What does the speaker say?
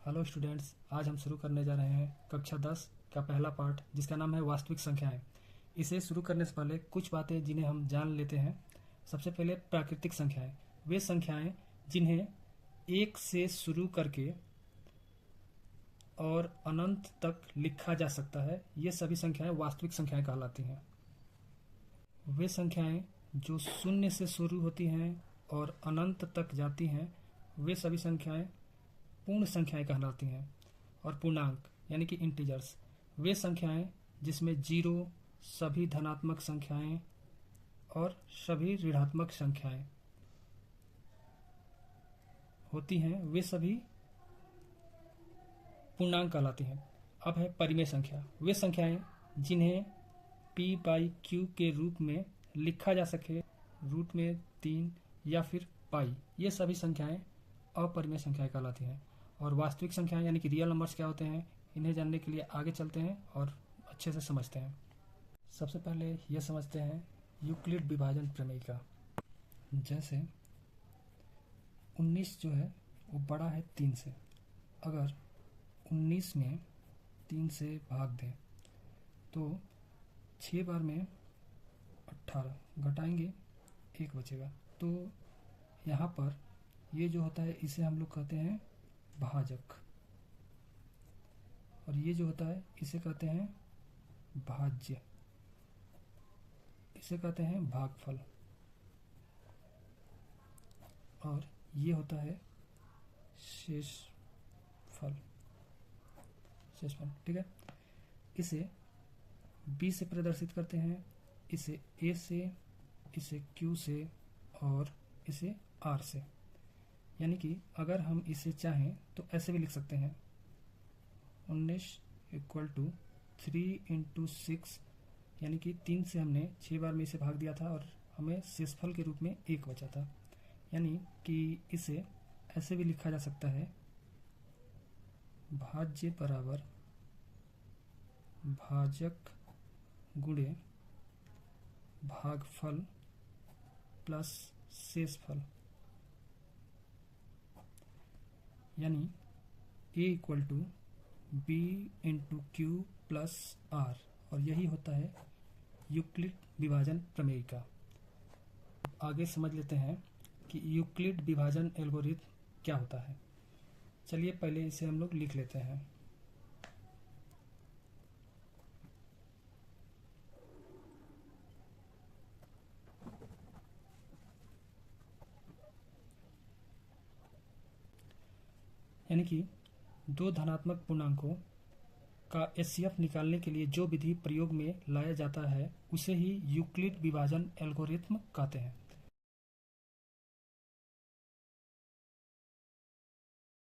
Hello students, आज हम शुरू करने जा रहे हैं कक्षा 10 का पहला पार्ट जिसका नाम है वास्तविक संख्याएं। इसे शुरू करने से पहले कुछ बातें जिन्हें हम जान लेते हैं। सबसे पहले प्राकृतिक संख्याएं, वे संख्याएं जिन्हें एक से शुरू करके और अनंत तक लिखा जा सकता है, ये सभी संख्याएं वास्तविक संख्याएं कहलाती हैं। वे संख्याएं जो शून्य से शुरू होती हैं और अनंत तक जाती हैं, वे सभी संख्याएं पूर्ण संख्याएं कहलाती हैं। और पूर्णांक यानी कि इंटीजर्स, वे संख्याएं जिसमें जीरो, सभी धनात्मक संख्याएं और सभी ऋणात्मक संख्याएं होती हैं, वे सभी पूर्णांक कहलाती हैं। अब है परिमेय संख्या, वे संख्याएं जिन्हें p/q के रूप में लिखा जा सके, रूट में 3 या फिर पाई, ये सभी संख्याएं अपरिमेय संख्याएं कहलाती हैं। और वास्तविक संख्याएं यानी कि रियल नंबर्स क्या होते हैं, इन्हें जानने के लिए आगे चलते हैं और अच्छे से समझते हैं। सबसे पहले यह समझते हैं यूक्लिड विभाजन प्रमेय का। जैसे 19 जो है वो बड़ा है 3 से। अगर 19 में 3 से भाग दें तो 6 बार में 18, घटाएंगे 1 बचेगा। तो यहाँ पर ये जो होता है इसे हम लोग कहते हैं भाजक, और ये जो होता है इसे कहते हैं भाज्य, इसे कहते हैं भागफल, और ये होता है शेषफल। ठीक है। इसे B से प्रदर्शित करते हैं, इसे A से, इसे Q से और इसे R से। यानी कि अगर हम इसे चाहें तो ऐसे भी लिख सकते हैं 19 = 3 × 6, यानी कि 3 से हमने 6 बार में इसे भाग दिया था और हमें शेषफल के रूप में 1 बचा था। यानी कि इसे ऐसे भी लिखा जा सकता है भाज्य बराबर भाजक गुणे भागफल प्लस शेषफल, यानी A = B × Q + R, और यही होता है यूक्लिड विभाजन प्रमेय का। आगे समझ लेते हैं कि यूक्लिड विभाजन एल्गोरिथम क्या होता है। चलिए पहले इसे हम लोग लिख लेते हैं। यानी कि दो धनात्मक पूर्णांकों का HCF निकालने के लिए जो विधि प्रयोग में लाया जाता है उसे ही यूक्लिड विभाजन एल्गोरिथम कहते हैं।